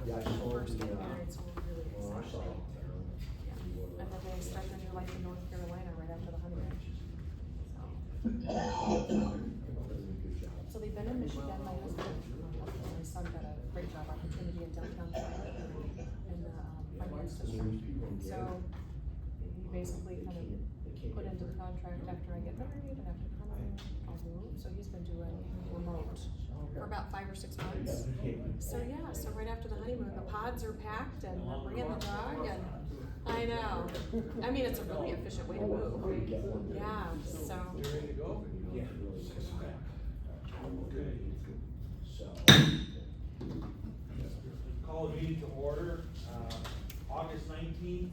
Yeah, I saw first the, getting married, so we're really well, I saw excited. it. Yeah. And then they start their new life in North Carolina right after the honeymoon. Good job. So they've been in Michigan, my husband, my son got a great job opportunity in downtown Charlotte in the finance district. So he basically kind of put into the contract after I get married and after the honeymoon, I'll move. So he's been doing remote for about 5 or 6 months. So yeah, so right after the honeymoon, the pods are packed and we're bringing the dog and I know. I mean, it's a really efficient way to move. Yeah, so. You ready to go? Yeah. Okay. So. Call the meeting to order, August 19th,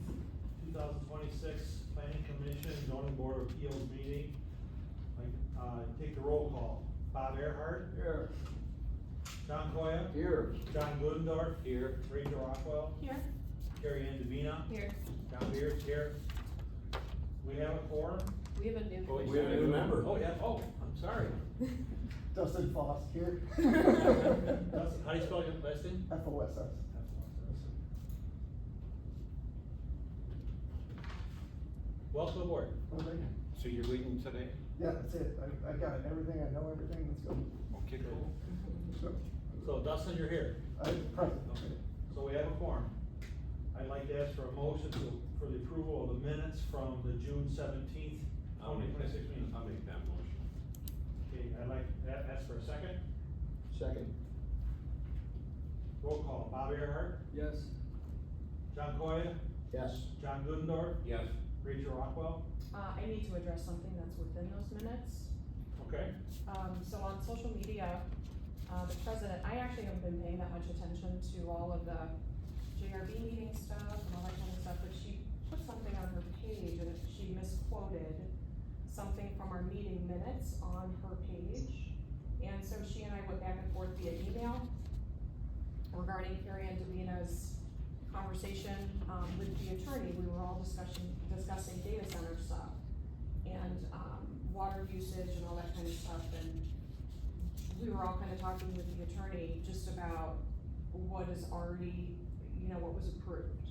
2026, Planning Commission, Zoning Board of Appeals meeting. Take the roll call. Bob Earhart. Here. John Coya. Here. John Glendorf. Here. Rachel Rockwell. Here. Carrie Ann Davina. Here. John Beers here. We have a quorum. We have a new. We have a new member. Oh, yeah, oh, I'm sorry. Dustin Foss here. Dustin, how do you spell your last name? FOSS. Welcome aboard. So you're leading today? Yeah, that's it. I got everything. I know everything. Let's go. Okay, cool. So Dustin, you're here. Present. Okay. So we have a quorum. I'd like to ask for a motion for the approval of the minutes from the June 17th, 2026 meeting. I'll make that motion. Okay, I'd like to ask for a second. Second. Roll call. Bob Earhart. Yes. John Coya. Yes. John Glendorf. Yes. Rachel Rockwell. I need to address something that's within those minutes. Okay. So on social media, the president, I actually haven't been paying that much attention to all of the JRB meeting stuff and all that kind of stuff, but she put something on her page and she misquoted something from our meeting minutes on her page. And so she and I went back and forth via email regarding Carrie Ann Davina's conversation, with the attorney. We were all discussing data center stuff and, water usage and all that kind of stuff, and we were all kind of talking with the attorney just about what is already, what was approved.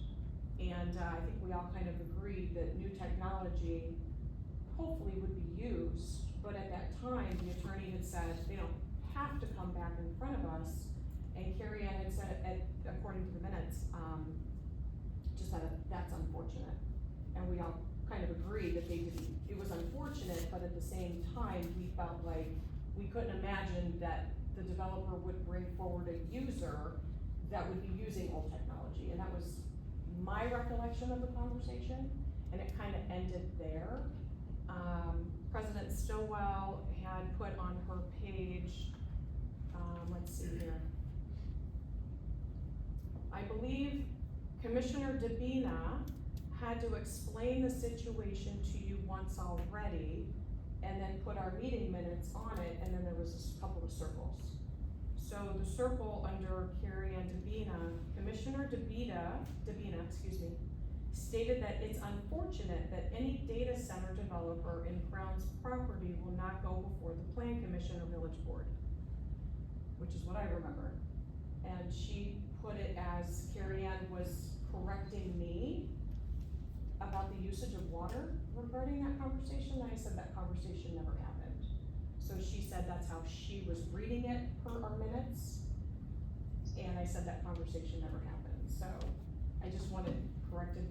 And, I think we all kind of agreed that new technology hopefully would be used, but at that time, the attorney had said they don't have to come back in front of us. And Carrie Ann had said, according to the minutes, just that that's unfortunate. And we all kind of agreed that it was unfortunate, but at the same time, we felt like we couldn't imagine that the developer would bring forward a user that would be using old technology. And that was my recollection of the conversation, and it kind of ended there. President Stowell had put on her page, let's see here. I believe Commissioner Davina had to explain the situation to you once already, and then put our meeting minutes on it, and then there was a couple of circles. So the circle under Carrie Ann Davina, Commissioner Davina, stated that it's unfortunate that any data center developer in Crown's property will not go before the Plan Commission or Village Board, which is what I remember. And she put it as Carrie Ann was correcting me about the usage of water regarding that conversation. I said that conversation never happened. So she said that's how she was reading it per our minutes. And I said that conversation never happened. So I just wanted corrected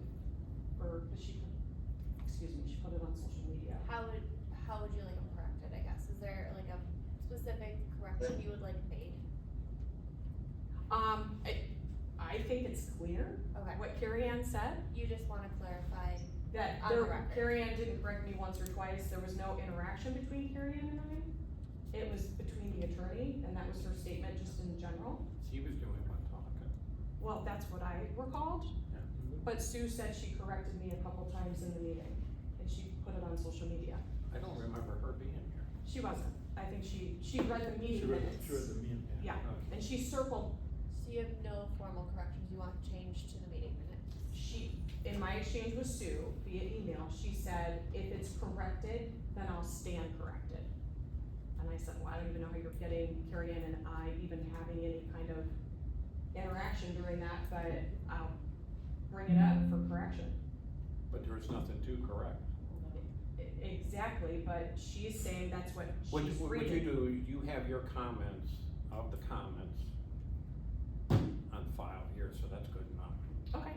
she put it on social media. How would you like them corrected, I guess? Is there like a specific correction you would like made? I think it's clear. Okay. What Carrie Ann said. You just wanna clarify That on the record. Carrie Ann didn't correct me once or twice. There was no interaction between Carrie Ann and I. It was between the attorney, and that was her statement just in general. He was doing one talking. Well, that's what I recalled. Yeah. But Sue said she corrected me a couple times in the meeting, and she put it on social media. I don't remember her being here. She wasn't. I think she read the meeting minutes. She read the meeting, Yeah, Okay. and she circled, So you have no formal corrections you want changed to the meeting minutes? in my exchange with Sue via email, she said, if it's corrected, then I'll stand corrected. And I said, well, I don't even know how you're getting Carrie Ann and I even having any kind of interaction action during that, but I'll bring it up for correction. But there's nothing to correct. Exactly, but she's saying that's what What she's you reading. do, you have your comments of the comments on file here, so that's good enough. Okay,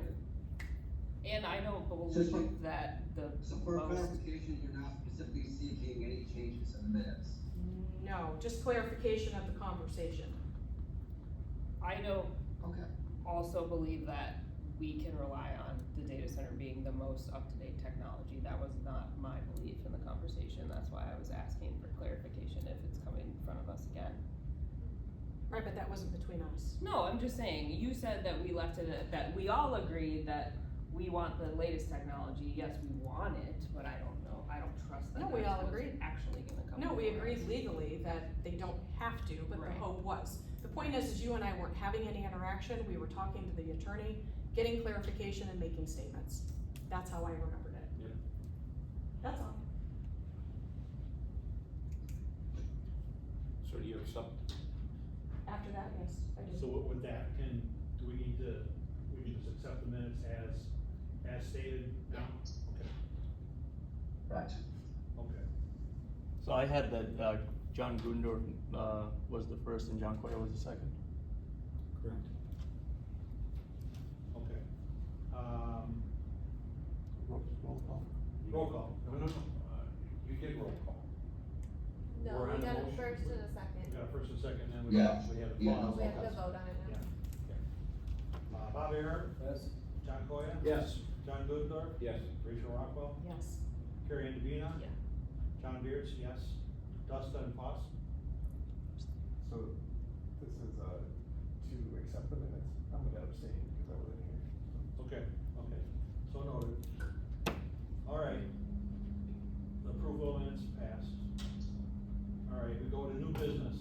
And I don't Just believe for- that the So for most, clarification, you're not specifically seeking any changes in the minutes? no, just clarification of the conversation. I don't Okay. also believe that we can rely on the data center being the most up-to-date technology. That was not my belief in the conversation, that's why I was asking for clarification if it's coming in front of us again. Right, but that wasn't between us. No, I'm just saying, you said that we left it at, that we all agreed that we want the latest technology, yes, we want it, but I don't know, I don't trust that No, we that's all what's agreed. actually gonna come. No, we before agreed us. legally that they don't have to, but the Right. hope was. The point is you and I weren't having any interaction, we were talking to the attorney, getting clarification and making statements. That's how I remembered it. Yeah. That's all. So do you accept? After that, yes, I do. So with that, do we need to, we can just accept the minutes as stated now? Okay, Gotcha. okay. So I had that, John Gundor, was the first and John Coyle was the second. Correct. Okay. Roll call. Roll call. No, you did roll call. No, We're on we got the a motion. first and a We second. got a first and second, then we Yeah. actually have a Yeah. pause. We have to vote on it now. Bob Aaron, Yes. John Coya, Yes. John Gudendorf, Yes. Rachel Rockwell, Yes. Carrie Ann Davina. Yeah. John Beards, yes. Dustin Foss. So this is, to accept the minutes, I'm gonna abstain because I wasn't here. Okay, okay, so noted. All right. The approval of minutes passed. All right, we go to new business.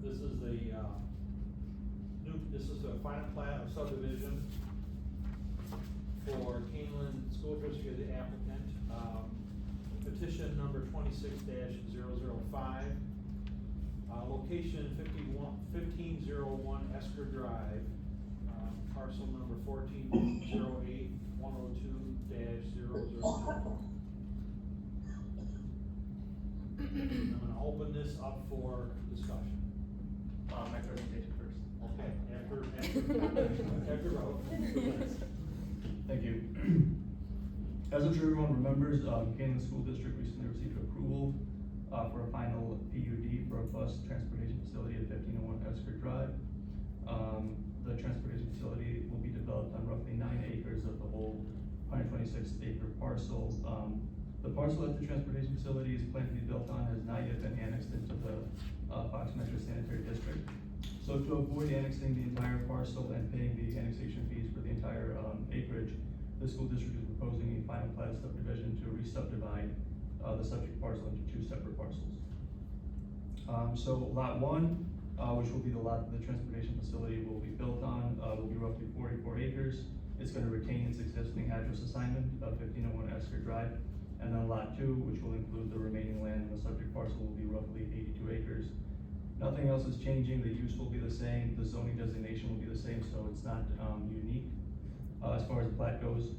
This is this is the final plat of subdivision for Keeneland School District as the applicant. Petition number 26-005. Location 1501 Esker Drive, parcel number 1408-102-002. I'm gonna open this up for discussion. My presentation first. Okay, after vote. Thank you. As I'm sure everyone remembers, Buchanan School District recently received approval for a final PUD for a bus transportation facility at 1501 Esker Drive. The transportation facility will be developed on roughly 9 acres of the whole 126 acre parcel. The parcel that the transportation facility is planned to be built on has not yet been annexed into the Fox Metro Sanitary District. So to avoid annexing the entire parcel and paying the annexation fees for the entire acreage, the school district is proposing a final plat subdivision to re-subdivide the subject parcel into 2 separate parcels. So lot 1, which will be the lot that the transportation facility will be built on, will be roughly 44 acres. It's gonna retain its existing address assignment of 1501 Esker Drive. And then lot 2, which will include the remaining land in the subject parcel, will be roughly 82 acres. Nothing else is changing, the use will be the same, the zoning designation will be the same, so it's not unique as far as the plat goes.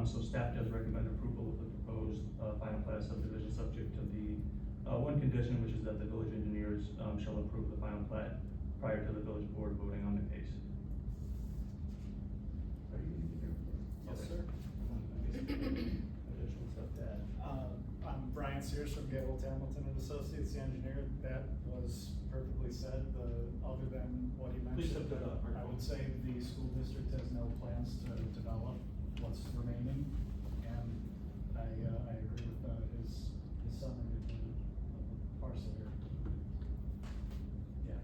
So staff does recommend approval of the proposed final plat subdivision, subject to the one condition, which is that the village engineers shall approve the final plat prior to the village board voting on the case. Are you gonna be here? Yes, sir. Additional stuff to add. I'm Brian Sears from Gable Hamilton and Associates, the engineer. That was perfectly said, other than what he Please mentioned. step to the I would say the school district has no plans to develop what's remaining, and I agree with, his summary of the parcel here. Yeah.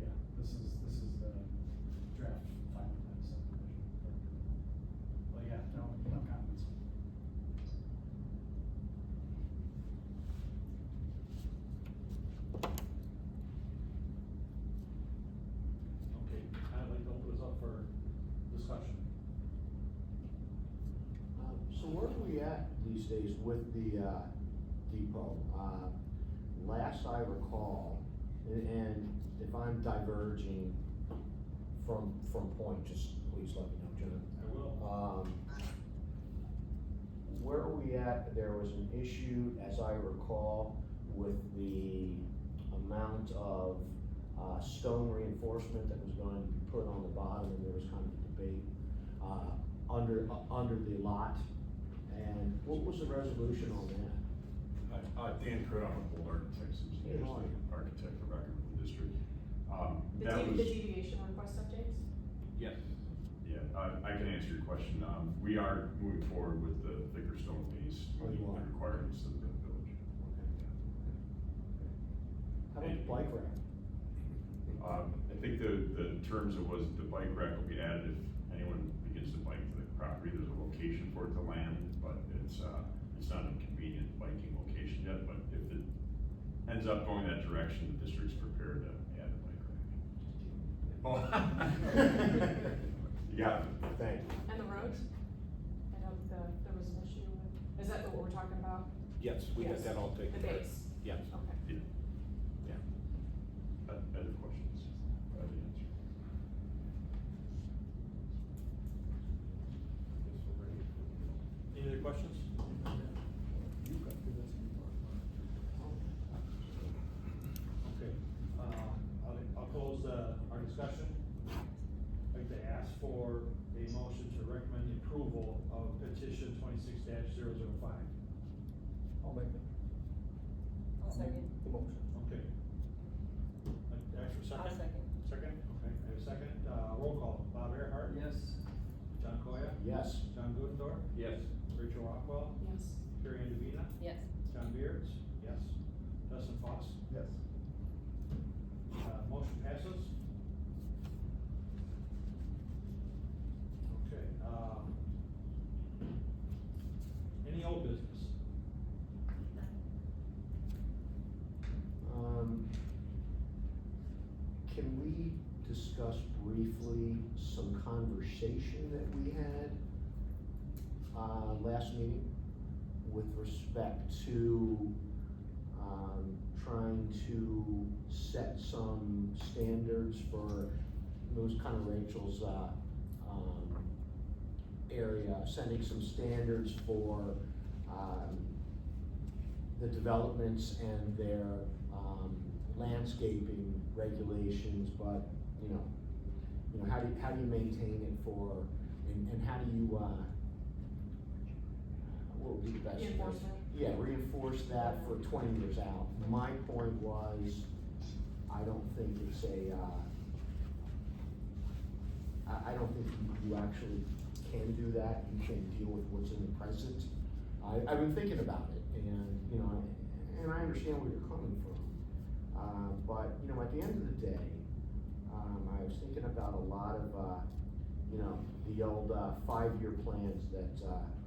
Yeah, this is the draft final plan subdivision. Well, yeah, no comments. Okay, I'd like to open this up for discussion. So where are we at these days with the depot? last I recall, and if I'm diverging from point, just please let me know, John. I will. Where are we at? There was an issue, as I recall, with the amount of stone reinforcement that was going to be put on the bottom, and there was kind of a debate under the lot. And what was the resolution on that? Dan Critt, I'm with Bold Architects, Hey, how are you? architect of record for the district. The That was, deviation request updates? Yes. yeah, I can answer your question. We are moving forward with the thicker stone base, Oh, you meeting are? the requirements of the village. How about the bike rack? I think the terms it was, the bike rack will be added if anyone begins to bike to the property. There's a location for it to land, but it's not a convenient biking location yet, but if it ends up going that direction, the district's prepared to add a bike rack. Oh. You got it. Thank you. And the roads? I know there was an issue with, is that what we're talking about? Yes, we got Yes. that all taken The care of. base? Yes. Okay. Yeah. Other questions? Other answer? Any other questions? Okay, I'll close our discussion. I'd like to ask for a motion to recommend the approval of petition 26-005. I'll make it. I'll second. The motion. Okay. Ask for I'll second? second. Second, okay, I have a second, roll call, Bob Earhart. Yes. John Koya. Yes. John Gudendorf. Yes. Rachel Rockwell. Yes. Carrie Ann Davina. Yes. John Beards. Yes. Dustin Foss. Yes. Motion passes. Okay, any old business? Can we discuss briefly some conversation that we had, last meeting with respect to, trying to set some standards for, it was kind of Rachel's, area, setting some standards for, the developments and their, landscaping regulations, but, you know, how do you maintain it for, and how do you, what would be the best? way? Reinforcement. Yeah, reinforce that for 20 years out. My point was, I don't think it's a, I don't think you actually can do that. You can deal with what's in the present. I've been thinking about it, and, you know, and I understand where you're coming from. But, you know, at the end of the day, I was thinking about a lot of, you know, the old 5-year plans that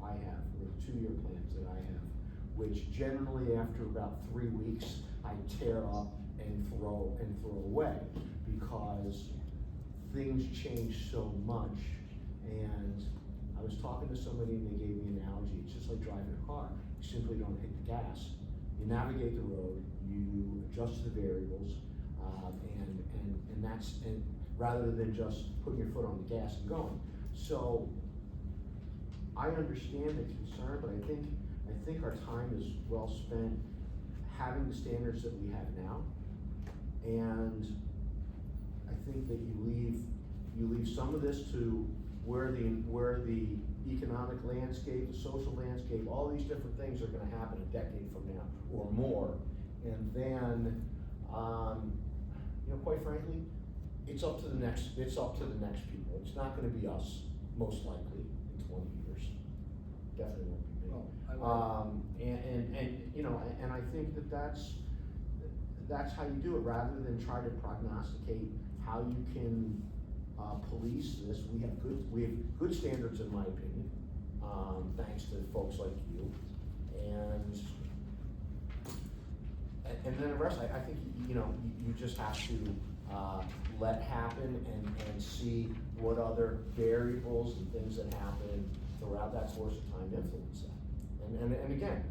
I have, or 2-year plans that I have, which generally after about 3 weeks, I tear up and throw away, because things change so much. And I was talking to somebody and they gave me an analogy. It's just like driving a car. You simply don't hit the gas. You navigate the road, you adjust the variables, and that's, and rather than just putting your foot on the gas and going. So I understand the concern, but I think our time is well spent having the standards that we have now. And I think that you leave some of this to where the economic landscape, the social landscape, all these different things are gonna happen a decade from now or more. And then, you know, quite frankly, it's up to the next people. It's not gonna be us, most likely, in 20 years. Definitely won't be me. Well, And you know, and I think that's how you do it, rather than try to prognosticate how you can police this. We have good standards, in my opinion, thanks to folks like you, and then the rest. I think, you know, you just have to let happen and see what other variables and things that happen throughout that course of time influence that. And again,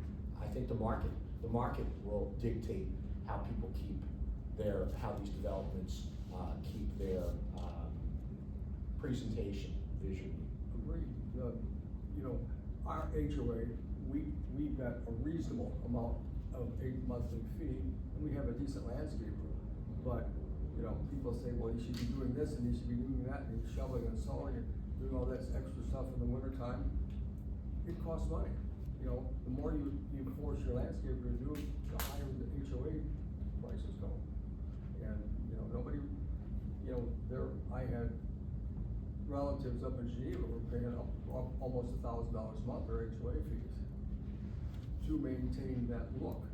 I think the market will dictate how people keep how these developments, keep their, presentation visually. Agreed. You know, our HOA, we've got a reasonable amount of a monthly fee, and we have a decent landscaper. But, you know, people say, well, you should be doing this, and you should be doing that, and you're shoveling and sawing, and doing all that extra stuff in the wintertime. It costs money. You know, the more you force your landscaper to do it, the higher the HOA prices go. And, you know, nobody, you know, I had relatives up in Geneva were paying up almost $1,000 a month for HOA fees to maintain that look.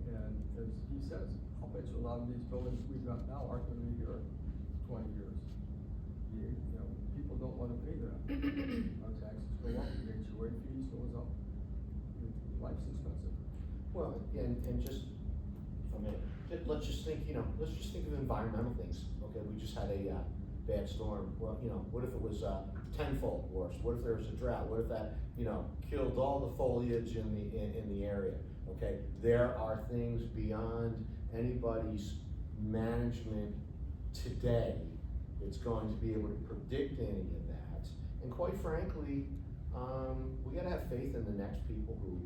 And as he says, I'll bet you a lot of these buildings we've got now aren't gonna be here 20 years. You know, people don't wanna pay that. Our taxes go up, the HOA fees goes up. Life's expensive. Well, and just, I mean, let's just think, you know, let's just think of environmental things, okay? We just had a, bad storm. Well, you know, what if it was, tenfold worse? What if there was a drought? What if that, you know, killed all the foliage in the area? Okay, there are things beyond anybody's management today that's going to be able to predict any of that. And quite frankly, we gotta have faith in the next people who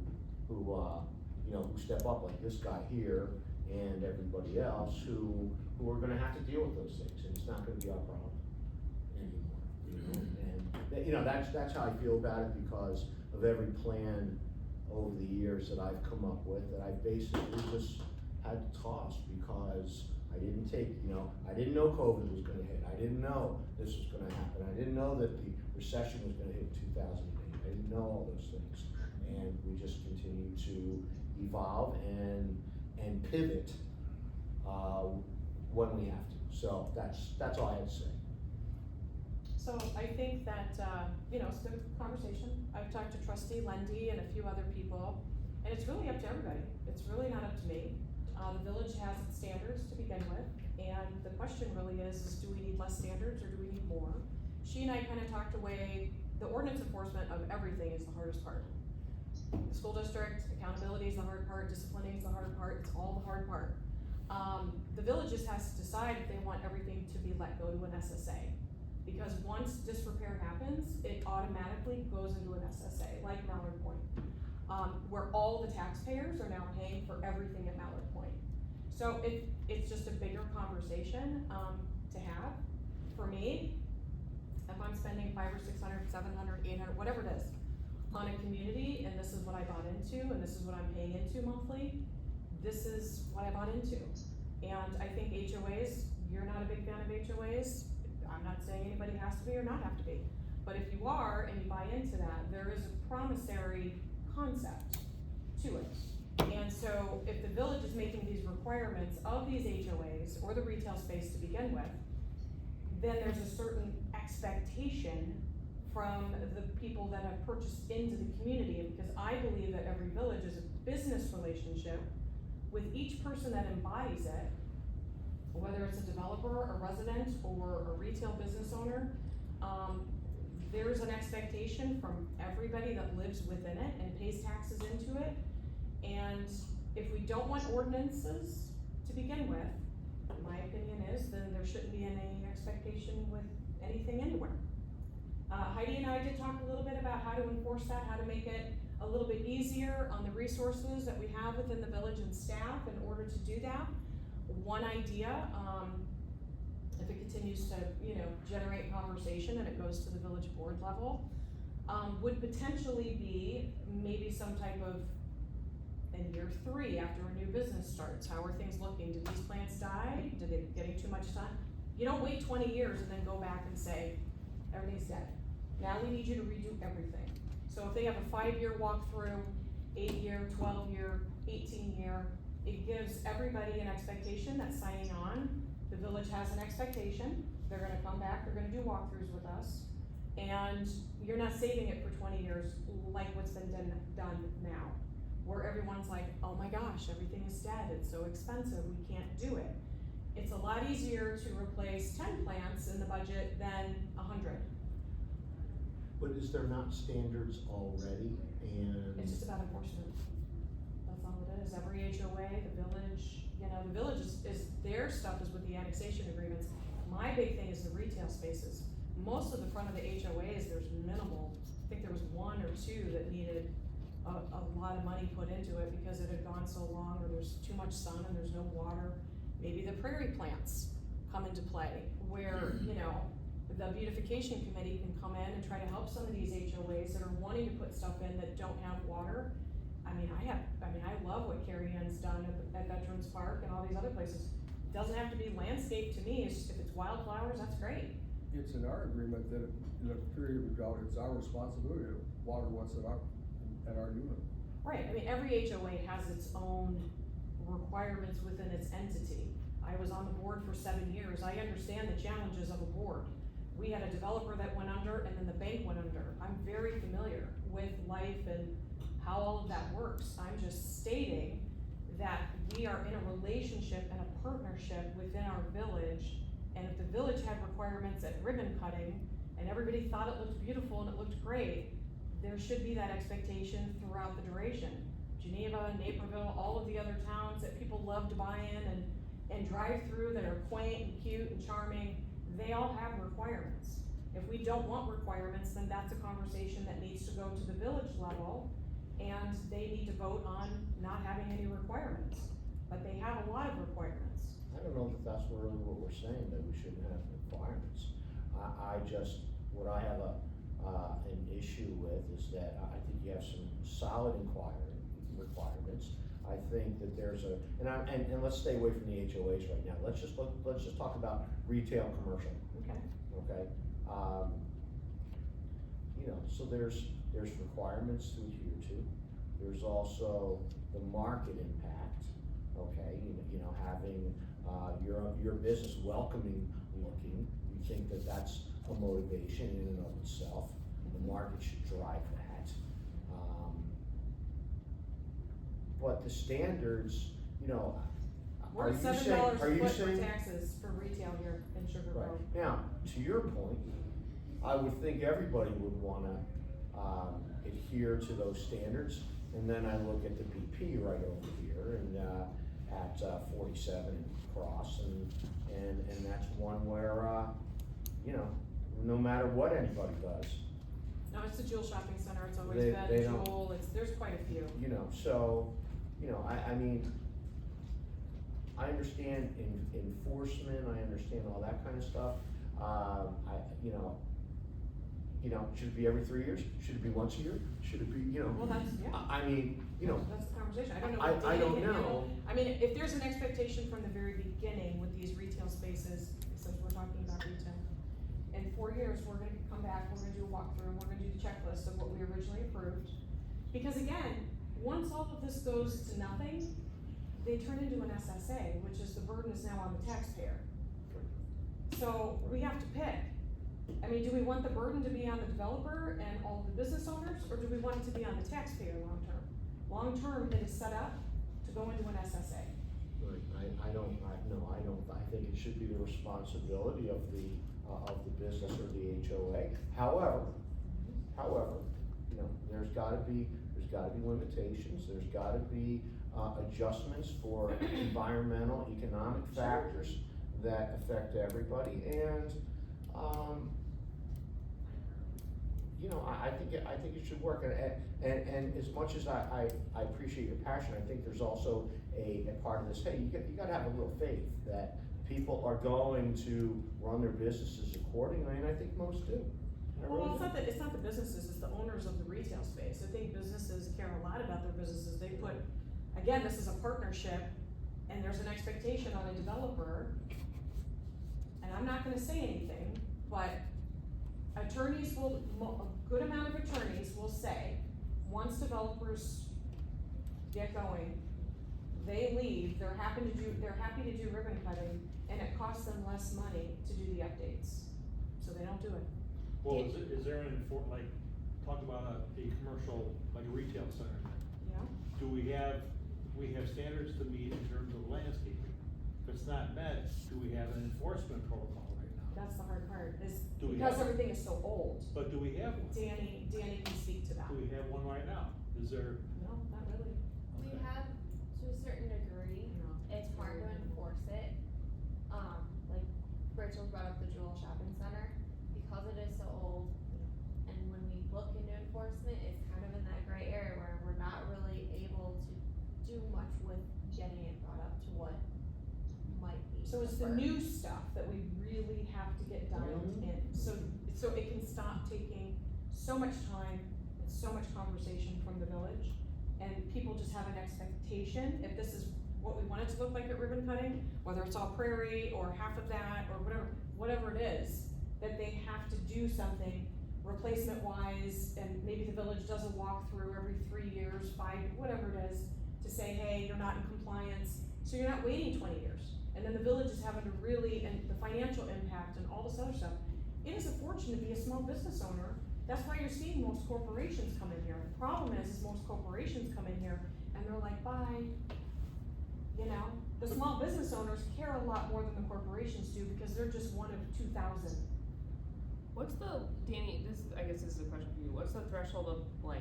you know, who step up, like this guy here and everybody else who are gonna have to deal with those things, and it's not gonna be our problem anymore, you know? And, you know, that's how I feel about it, because of every plan over the years that I've come up with, that I basically just had to toss, because I didn't I didn't know COVID was gonna hit, I didn't know this was gonna happen, I didn't know that the recession was gonna hit in 2008, I didn't know all those things. And we just continue to evolve and pivot, when we have to. So that's all I had to say. So I think that, you know, it's a good conversation. I've talked to Trustee Lundy and a few other people, and it's really up to everybody. It's really not up to me. The village has its standards to begin with, and the question really is do we need less standards or do we need more? She and I kind of talked away, the ordinance enforcement of everything is the hardest part. The school district, accountability is the hard part, disciplining is the hard part, it's all the hard part. The village just has to decide if they want everything to be let go to an SSA. Because once disrepair happens, it automatically goes into an SSA, like Mallard Point, where all the taxpayers are now paying for everything at Mallard Point. So it's just a bigger conversation to have. For me, if I'm spending $500 or $600, $700, $800, whatever it is, on a community, and this is what I bought into, and this is what I'm paying into monthly, this is what I bought into. And I think HOAs, you're not a big fan of HOAs, I'm not saying anybody has to be or not have to be, but if you are and you buy into that, there is a promissory concept to it. And so if the village is making these requirements of these HOAs or the retail space to begin with, then there's a certain expectation from the people that have purchased into the community, because I believe that every village is a business relationship with each person that embodies it, whether it's a developer, a resident, or a retail business owner. There's an expectation from everybody that lives within it and pays taxes into it. And if we don't want ordinances to begin with, my opinion is, then there shouldn't be any expectation with anything anywhere. Heidi and I did talk a little bit about how to enforce that, how to make it a little bit easier on the resources that we have within the village and staff in order to do that. One idea, if it continues to, you know, generate conversation and it goes to the village board level, would potentially be maybe some type of, in year 3, after a new business starts, how are things looking? Did these plants die? Did they getting too much sun? You don't wait 20 years and then go back and say, everything's dead. Now we need you to redo everything. So if they have a 5-year walkthrough, 8-year, 12-year, 18-year, it gives everybody an expectation that's signing on. The village has an expectation. They're gonna come back, they're gonna do walkthroughs with us. And you're not saving it for 20 years like what's been done now, where everyone's like, oh my gosh, everything is dead, it's so expensive, we can't do it. It's a lot easier to replace 10 plants in the budget than 100. But is there not standards already? And It's just about enforcement. That's all it is. Every HOA, the village, you know, the village is, their stuff is with the annexation agreements. My big thing is the retail spaces. Most of the front of the HOAs, there's minimal, I think there was one or two that needed a lot of money put into it because it had gone so long, or there's too much sun and there's no water. Maybe the prairie plants come into play, where, you know, the beautification committee can come in and try to help some of these HOAs that are wanting to put stuff in that don't have water. I love what Carrie Ann's done at Veterans Park and all these other places. It doesn't have to be landscape to me, if it's wildflowers, that's great. It's in our agreement that in a period of drought, it's our responsibility to water what's at our unit. Right, I mean, every HOA has its own requirements within its entity. I was on the board for 7 years, I understand the challenges of a board. We had a developer that went under and then the bank went under. I'm very familiar with life and how all of that works. I'm just stating that we are in a relationship and a partnership within our village. And if the village had requirements at ribbon cutting and everybody thought it looked beautiful and it looked great, there should be that expectation throughout the duration. Geneva, Naperville, all of the other towns that people love to buy in and drive through that are quaint and cute and charming, they all have requirements. If we don't want requirements, then that's a conversation that needs to go to the village level, and they need to vote on not having any requirements. But they have a lot of requirements. I don't know that that's really what we're saying, that we shouldn't have requirements. What I have an issue with is that I think you have some solid requirements. I think that there's and let's stay away from the HOAs right now. Let's just talk about retail commercial. Okay. You know, so there's requirements to adhere to. There's also the market impact, okay? You know, having your business welcoming looking, you think that that's a motivation in and of itself. The market should drive that. But the standards, you know, We're are at you $7 saying, a are you foot for saying? taxes for retail here in Sugar Right. Grove. Now, to your point, I would think everybody would wanna, adhere to those standards. And then I look at the BP right over here and, at 47 and Cross and that's one where, you know, no matter what anybody does, No, it's the Jewel Shopping Center, it's always They- been they don't- Jewel, there's quite a few. you know, so, you know, I mean, I understand enforcement, I understand all that kind of stuff. You know, should it be every 3 years? Should it be once a year? Should it be, you know? Well, that's, yeah. I mean, you know, That's the conversation, I don't know I- what I Danny don't can know. handle. I mean, if there's an expectation from the very beginning with these retail spaces, since we're talking about retail, in 4 years, we're gonna come back, we're gonna do a walkthrough, we're gonna do the checklist of what we originally approved. Because again, once all of this goes to nothing, they turn into an SSA, which is the burden is now on the taxpayer. So we have to pick. I mean, do we want the burden to be on the developer and all the business owners, or do we want it to be on the taxpayer long-term? Long-term, it is set up to go into an SSA. right, I don't, I think it should be the responsibility of the business or the HOA. However, you know, there's gotta be limitations, there's gotta be, adjustments for environmental, economic factors that affect everybody, and, you know, I think it should work, and as much as I appreciate your passion, I think there's also a part of this, hey, you gotta have a little faith that people are going to run their businesses accordingly, and I think most do. I really Well, do. it's not the businesses, it's the owners of the retail space. I think businesses care a lot about their businesses. They put, again, this is a partnership, and there's an expectation on a developer. And I'm not gonna say anything, but attorneys will, a good amount of attorneys will say, once developers get going, they leave, they're happy to do ribbon cutting, and it costs them less money to do the updates. So they don't do it. Well, is there an talk about a commercial, like a retail center? Yeah. Do we have standards to meet in terms of landscaping? If it's not met, do we have an enforcement protocol right now? That's the hard part, is Do we because have- everything is so old. But do we have one? Danny can speak to that. Do we have one right now? Is there? No, not really. We Okay. have to a certain degree, No. it's hard to enforce it. Like Rachel brought up the Jewel Shopping Center, because it is so old, and when we look into enforcement, it's kind of in that gray area where we're not really able to do much with getting it brought up to what might be. So it's the preferred. new stuff that we really have to get dialed in, so it can stop taking so much time and so much conversation from the village, and people just have an expectation, if this is what we want it to look like at ribbon cutting, whether it's all prairie or half of that, or whatever it is, that they have to do something replacement wise, and maybe the village does a walkthrough every 3 years, 5, whatever it is, to say, hey, you're not in compliance, so you're not waiting 20 years. And then the village is having to really, and the financial impact and all this other stuff. It is a fortune to be a small business owner. That's why you're seeing most corporations come in here. The problem is most corporations come in here and they're like, bye. You know, the small business owners care a lot more than the corporations do because they're just one of 2,000. What's the, Danny, I guess this is a question for you, what's the threshold of, like,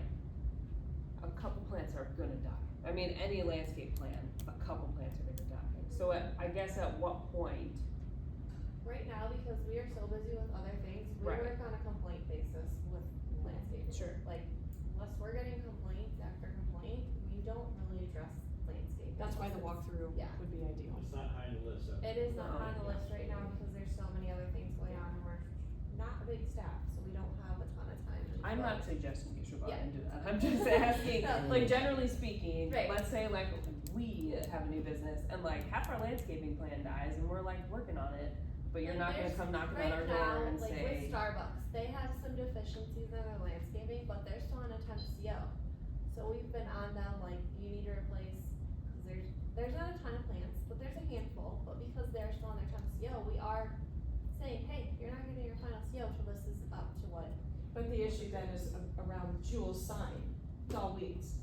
a couple plants are gonna die? I mean, any landscape plan, a couple plants are gonna die. So I guess at what point? Right now, because we are so busy with other things, we Right. work on a complaint basis with landscaping. Sure. Like, unless we're getting complaint after complaint, we don't really address landscaping. That's why the walkthrough Yeah. would be ideal. It's not high on the list. It is not No. on the list right now because there's so many other things going on and we're not a big staff, so we don't have a ton of time. and I'm not but- suggesting you should go out Yeah. and do that, I'm just asking, No. like, generally speaking, Right. let's say like we have a new business and like half our landscaping plan dies and we're like working on it, but you're And not gonna there's- come knocking on our door and Right now, like say. with Starbucks, they have some deficiencies in their landscaping, but they're still on a temp CO. So we've been on them, like, you need to replace, cause there's not a ton of plants, but there's a handful, but because they're still on their temp CO, we are saying, hey, you're not getting your final CO till this is up to what. But the issue then is around Jewel's sign, it's all weeds.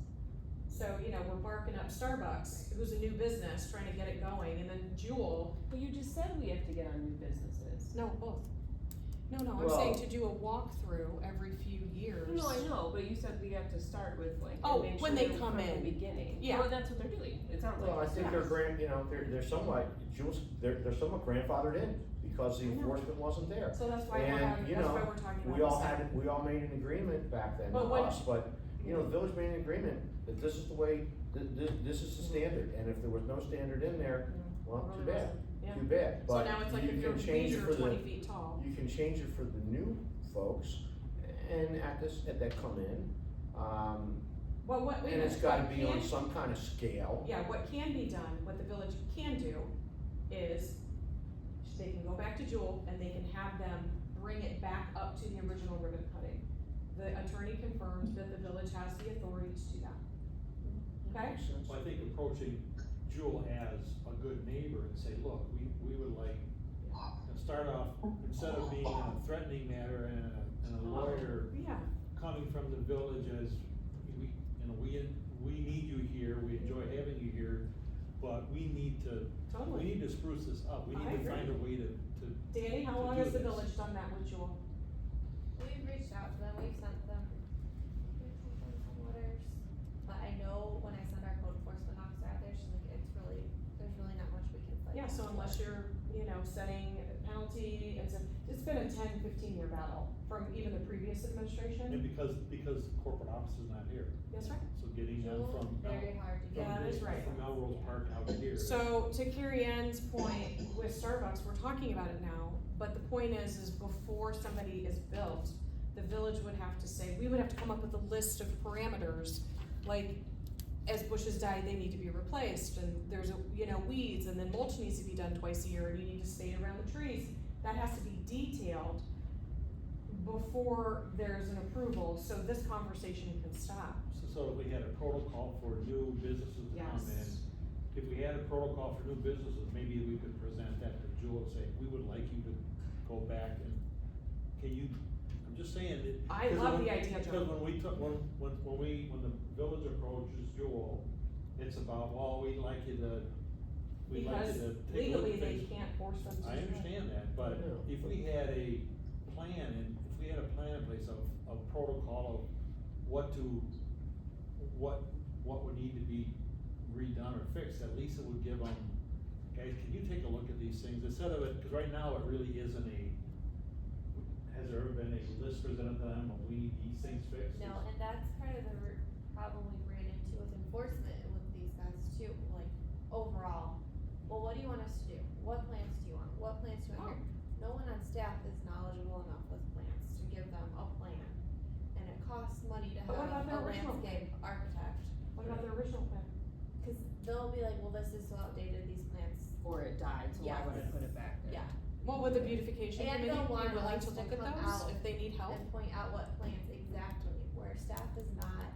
So, you know, we're barking up Starbucks, who's a new business, trying to get it going, and then Jewel, But you just said we have to get on new businesses. no, both. No, I'm Well- saying to do a walkthrough every few years. No, I know, but you said we have to start with like, Oh, and make when sure they they're come from in. the beginning. Yeah. Well, that's what they're doing, it sounds like. Well, I think they're they're somewhat, Jules, they're somewhat grandfathered in because the I know. enforcement wasn't there. So that's why we're And, having, you that's know, why we're talking about We all this. we all made an agreement back then, But not what- us, but, you know, the village made an agreement that this is the way, this is the standard, and if there was no standard in there, well, Really too bad, wasn't. Yeah. too bad, So but now it's like you if your can change weeds it are for the. 20 feet tall. You can change it for the new folks, and that come in, Well, wait a and minute, it's gotta what be on can- some kind of scale. Yeah, what can be done, what the village can do is they can go back to Jewel and they can have them bring it back up to the original ribbon cutting. The attorney confirmed that the village has the authority to do that. Okay? Makes sense. Well, I think approaching Jewel as a good neighbor and say, look, we would like, start off, instead of being a threatening matter and a lawyer Yeah, coming from the village as, we need you here, we enjoy having you here, but we need to totally. spruce this up, we I need to agree. find a way to. Danny, how to long do has the this. village done that with Jewel? We've reached out to them, we've sent them some letters, but I know when I send our code enforcement officer out there, she's like, there's really not much we can fight. Yeah, so unless you're, setting a penalty, it's been a 10-15 year battle from even the previous administration. And because corporate office is not here, That's right. so getting them Jewel, from. very hard to get. Yeah, that is right. From Melrose Park out here. So to Carrie Ann's point with Starbucks, we're talking about it now, but the point is before somebody is built, the village would have to say, we would have to come up with a list of parameters, like, as bushes die, they need to be replaced, and there's weeds, and then mulch needs to be done twice a year, and you need to stay around the trees. That has to be detailed before there's an approval, so this conversation can stop. So if we had a protocol for new businesses to come in, Yes. if we had a protocol for new businesses, maybe we could present that to Jewel and say, we would like you to go back and, I'm just saying that. I love the idea, Because John. when the village approaches Jewel, it's about, well, we'd like you to take a Because look at legally, they things. can't force them to do I that. understand that, but Yeah. if we had a plan, and if we had a plan in place of protocol of what would need to be redone or fixed, at least it would give them guys, can you take a look at these things, instead of it, cause right now it really isn't has there ever been a list presented to them, and we need these things fixed? No, and that's kind of the problem we ran into with enforcement and with these guys too, like, overall. Well, what do you want us to do? What plans do you want? What plans do you want here? No one on staff is knowledgeable enough with plans to give them a plan. And it costs money to But what have about their a original landscape architect. What about their original plan? Cause they'll be like, well, this is so outdated, these plans, Or it died, so why would I Yes. put it back there? yeah. Well, would the beautification And committee they'll be want willing us to to look at come those out if they need help? And point out what plans exactly, where staff is not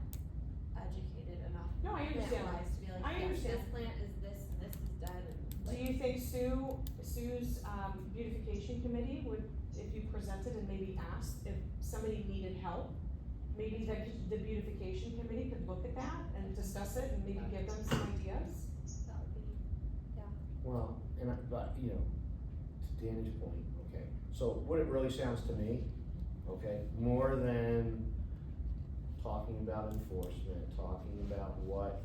educated enough. No, I understand that. Plant-wise to be like, I yes, understand. this plant is this and this is dead and Do like. you think Sue's beautification committee would, if you presented and maybe asked if somebody needed help, maybe the beautification committee could look at that and discuss it and maybe give them some ideas? That would be, yeah. Well, but, you know, to Danny's point, okay, so what it really sounds to me, okay, more than talking about enforcement, talking about what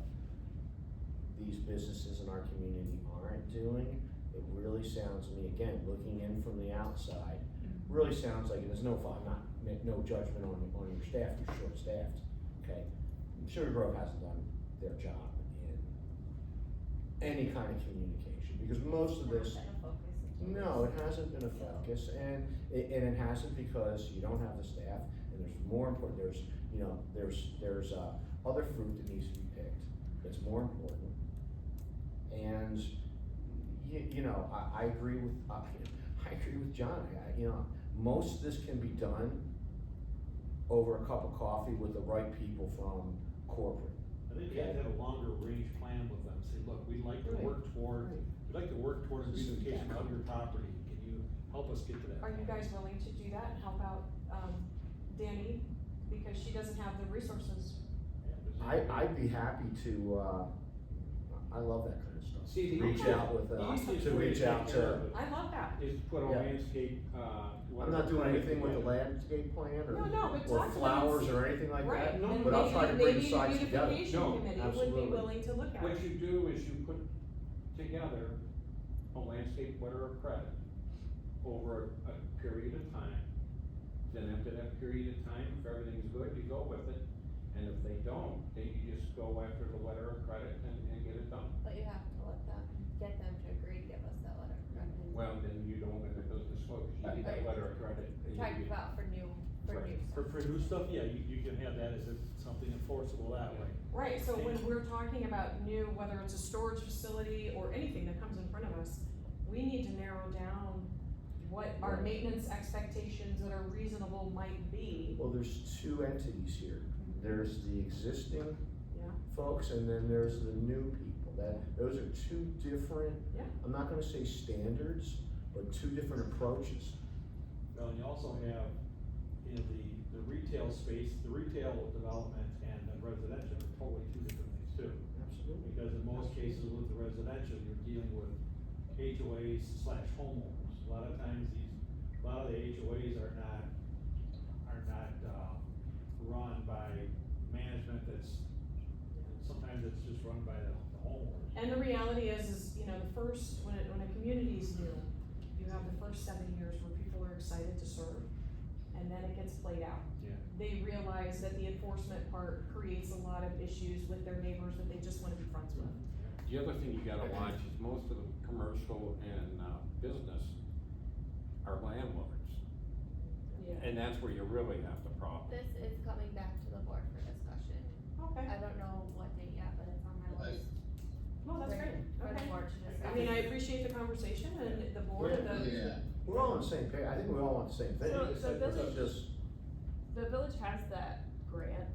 these businesses in our community aren't doing, it really sounds to me, again, looking in from the outside, really sounds like, and there's no fault, not, no judgment on your staff, you're short-staffed, okay? Sugar Grove hasn't done their job in any kind of communication, because most of this, Not been a focus until no, it recently. hasn't been a focus, and it hasn't because you don't have the staff, and there's more important, there's, you know, there's other fruit that needs to be picked, that's more important. And, you know, I agree with, I agree with John, you know, most of this can be done over a cup of coffee with the right people from corporate. I think you have to have a longer range plan with them, say, look, we'd like to work toward, we'd like to work towards beautification of your property, can you help us get to that? Are you point?" guys willing to do that and help out, Danny, because she doesn't have the resources? I'd be happy to, I love that kind of stuff. See, the Reach easiest- out with, the easiest to way reach take out care to, of it I love that. is put a Yeah. landscape, I'm not doing anything with the landscape plan No, no, but or talk to flowers them. or anything like Right, that, No, and but I'll try to bring the maybe sides together. beautification No, committee would absolutely. be willing to look at What it. you do is you put together a landscape letter of credit over a period of time. Then after that period of time, if everything's good, you go with it, and if they don't, then you just go after the letter of credit and get it done. But you have to get them to agree to give us that letter of credit. Well, then you don't let the business flow, cause you need that letter of credit. We're talking about for new Right. stuff. For new stuff, yeah, you can have that as something enforceable that way. Right, so when we're talking about new, whether it's a storage facility or anything that comes in front of us, we need to narrow down what our maintenance expectations that are reasonable might be. Well, there's two entities here. There's the existing Yeah. folks and then there's the new people. Those are two different, Yeah. I'm not gonna say standards, but two different approaches. Well, and you also have, you know, the retail space, the retail development and the residential are totally two different things too. Absolutely. Because in most cases with the residential, you're dealing with HOAs / homeowners. A lot of times a lot of the HOAs are not run by management sometimes it's just run by the homeowners. And the reality is, you know, when a community's new, you have the first 7 years where people are excited to serve, and then it gets played out. Yeah. They realize that the enforcement part creates a lot of issues with their neighbors that they just wanna be friends with. The other thing you gotta watch is most of the commercial and, business are landlords. Yeah. And that's where you really have the problem. This is coming back to the board for discussion. Okay, I don't know what date yet, but it's on my list. well, that's great, For the okay. board to discuss. I mean, I appreciate the conversation and the board, Yeah. We're all on the same page, I think we all want the same thing. So It's village- just, The village has that grant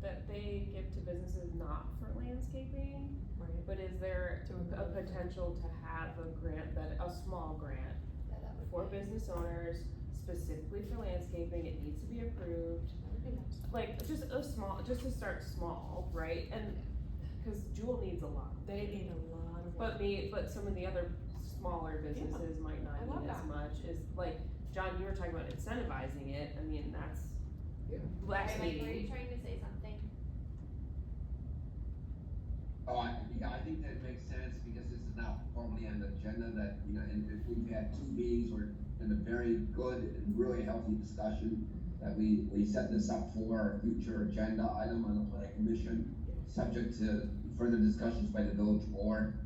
that they give to businesses not for landscaping, Right. but is there To a improve. potential to have a grant a small grant Yeah, that would for be- business owners specifically for landscaping? It needs to be approved. That would be nice. Like, just to start small, right? And, cause Jewel needs a lot. They need a lot of work. But some of the other smaller businesses might I not love need as that. much, is like, John, you were talking about incentivizing it, I mean, that's. Yeah. Last Sorry, Mike, were you meeting, trying to say something? Yeah, I think that makes sense because this is now formally on the agenda that, you know, and if we've had 2 meetings, we're in a very good and really healthy discussion that we set this up for a future agenda item on the planning commission, subject to further discussions by the village board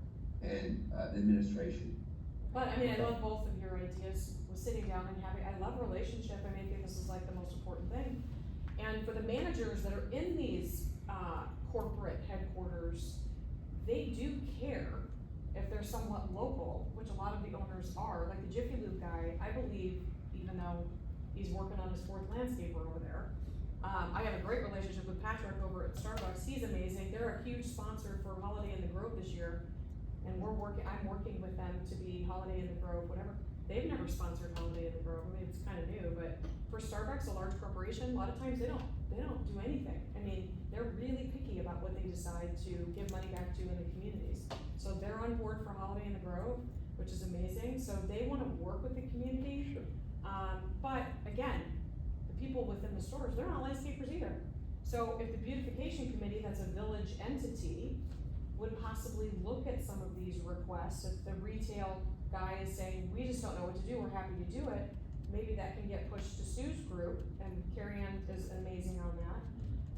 and, the administration. But I mean, I love both of your ideas with sitting down and having, I love relationship, I mean, I think this is like the most important thing. And for the managers that are in these, corporate headquarters, they do care if they're somewhat local, which a lot of the owners are, like the Jiffy Lube guy, I believe, even though he's working on his 4th landscaper over there. I have a great relationship with Patrick over at Starbucks, he's amazing, they're a huge sponsor for Holiday in the Grove this year. And I'm working with them to be Holiday in the Grove, whatever. They've never sponsored Holiday in the Grove, I mean, it's kinda new, but for Starbucks, a large corporation, a lot of times they don't do anything. I mean, they're really picky about what they decide to give money back to in the communities. So they're on board for Holiday in the Grove, which is amazing, so they wanna work with the community. Sure. But again, the people within the stores, they're not landscapers either. So if the beautification committee, that's a village entity, would possibly look at some of these requests, if the retail guy is saying, we just don't know what to do, we're happy to do it, maybe that can get pushed to Sue's group, and Carrie Ann is amazing on that.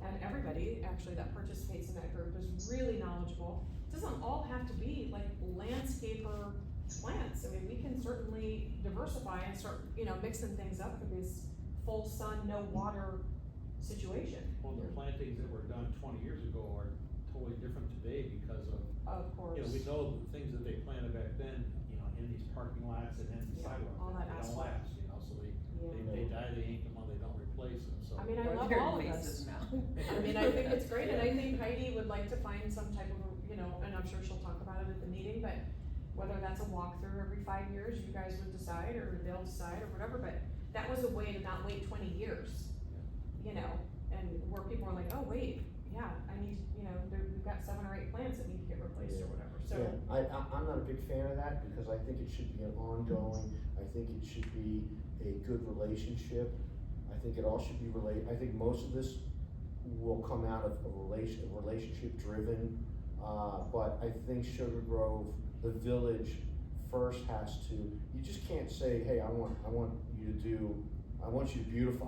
And everybody, actually, that participates in that group is really knowledgeable. It doesn't all have to be like landscaper plants, I mean, we can certainly diversify and start, you know, mixing things up for this full sun, no water situation. Well, the plantings that were done 20 years ago are totally different today because of, Of course. you know, we know the things that they planted back then, you know, in these parking lots and in the Yeah, sidewalks. all that They don't asphalt. last, you know, so they die, they yank them out, they don't replace them, so. I mean, I Or love their all of faces this. now. I mean, I think it's great, and I think Heidi would like to find some type of, you know, and I'm sure she'll talk about it at the meeting, but whether that's a walkthrough every 5 years, you guys would decide, or they'll decide, or whatever, but that was a way to not wait 20 years, you know, and where people are like, oh, wait, yeah, I need, you know, we've got 7 or 8 plants that need to get replaced or whatever, so. Yeah, I'm not a big fan of that, because I think it should be an ongoing, I think it should be a good relationship. I think it all should be I think most of this will come out of a relationship driven, but I think Sugar Grove, the village first has to, you just can't say, hey, I want you to beautify.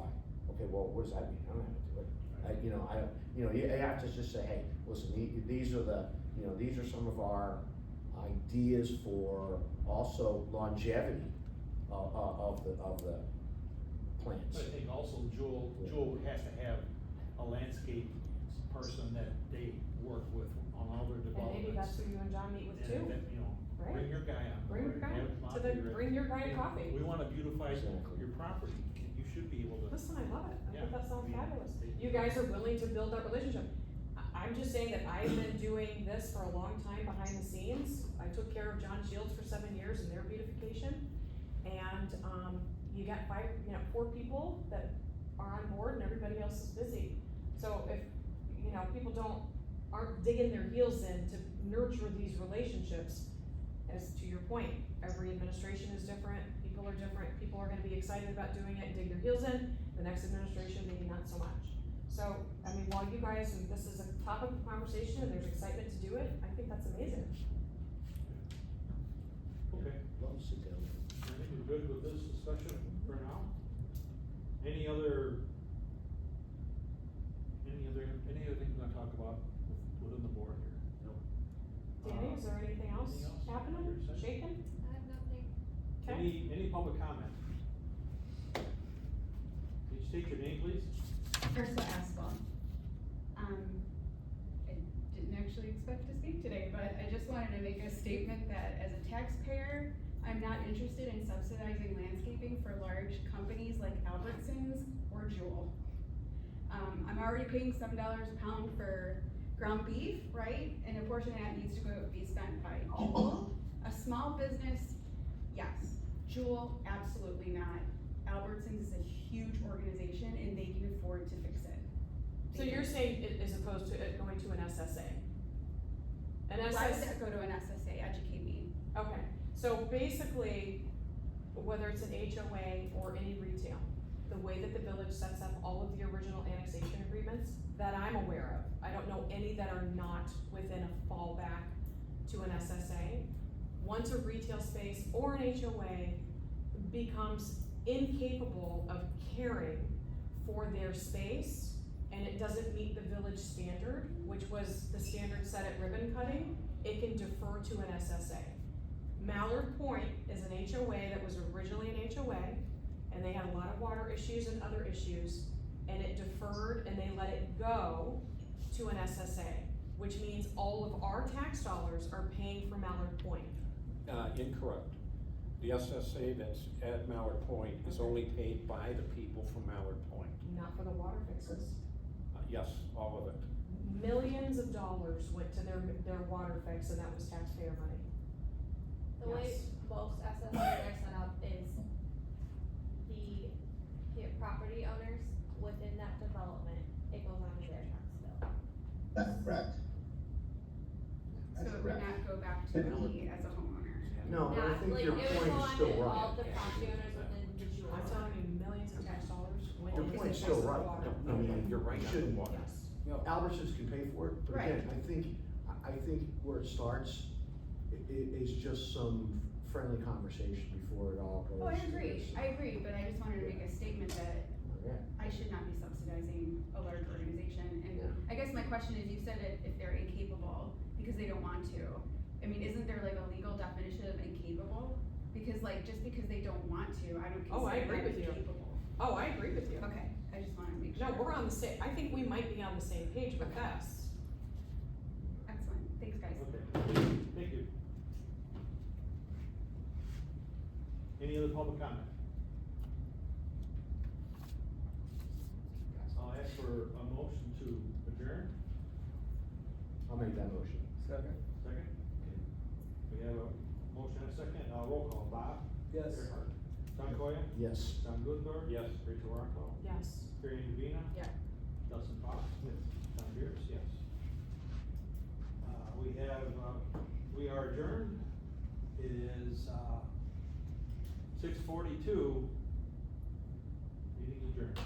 Okay, well, what does that mean? I don't have to do it. You have to just say, hey, listen, these are some of our ideas for also longevity of the plants. But I think also Jewel has to have a landscape person that they work with on all their And developments. maybe that's who you and John meet with too. And that, you know, Right. bring your guy on Bring board, your guy have him to out the- here. bring your guy to You know, coffee. We wanna beautify Exactly. your property, you should be able to. Listen, I love it, I Yeah, think that sounds I mean, fabulous. they- You guys are willing to build that relationship. I'm just saying that I've been doing this for a long time behind the scenes. I took care of John Shields for 7 years in their beautification. And, you got 4 people that are on board and everybody else is busy. So if, you know, people aren't digging their heels in to nurture these relationships, as to your point, every administration is different, people are different, people are gonna be excited about doing it and dig their heels in, the next administration maybe not so much. So, I mean, while you guys, and this is a topic of conversation and there's excitement to do it, I think that's amazing. Okay, Love to sit down. I think we're good with this discussion for now. Any other things we're gonna talk about within the board here? Danny, is there anything else Anything else? happening, You're set? shaking? I have nothing. Okay. Any public comment? Can you state your name, please? Ursula Aspel. I didn't actually expect to speak today, but I just wanted to make a statement that as a taxpayer, I'm not interested in subsidizing landscaping for large companies like Albertsons or Jewel. I'm already paying $7 a pound for ground beef, right? And a portion of that needs to be spent by Jewel. A small business, yes. Jewel, absolutely not. Albertsons is a huge organization and they can afford to fix it. So you're saying it as opposed to it going to an SSA? An Why would SSA, that go to an SSA? Educate me. okay, so basically, whether it's an HOA or any retail, the way that the village sets up all of the original annexation agreements that I'm aware of. I don't know any that are not within a fallback to an SSA. Once a retail space or an HOA becomes incapable of caring for their space and it doesn't meet the village standard, which was the standard set at ribbon cutting, it can defer to an SSA. Mallard Point is an HOA that was originally an HOA, and they had a lot of water issues and other issues, and it deferred and they let it go to an SSA, which means all of our tax dollars are paying for Mallard Point. Incorrect. The SSA that's at Mallard Point is only paid by the people from Mallard Point. Not for the water fixes. Yes, all of it. Millions of dollars went to their water fix, and that was taxpayer money. The way Yes. most SSAs are set up is the property owners within that development, it goes onto their tax bill. That's correct. That's So it would correct. not go back to me as a homeowner. No, but I Not, think like, your it would point go is on still to right. all the property owners within the jewel. I'm telling you, millions of tax dollars went Your into the point's price still of right. water. I mean, You're right we on shouldn't- the water. Yes. Albertsons can pay for it, but Right. again, I think where it starts is just some friendly conversation before it all goes. Oh, I to agree, this. I agree, but I just wanted to make a statement that Yeah. I should not be subsidizing a large organization, and Yeah. I guess my question is, you said it, if they're incapable, because they don't want to, I mean, isn't there like a legal definition of incapable? Because like, just because they don't want to, I don't Oh, I consider agree that with you. incapable. Oh, I agree with you. Okay, I just wanted to make sure. No, we're on the same, I think we might be on the same page with this. Excellent, thanks guys. Okay, thank you. Any other public comment? I'll ask for a motion to adjourn. I'll make that motion. Second? Second. We have a motion and a second, roll call, Bob? Yes. Earhart? John Coyle? Yes. John Guthdorf? Yes. Rachel Rocco? Yes. Terry Davina? Yeah. Dustin Fox? Yes. John Pierce, yes. We are adjourned. It is, 6:42. Meeting adjourned.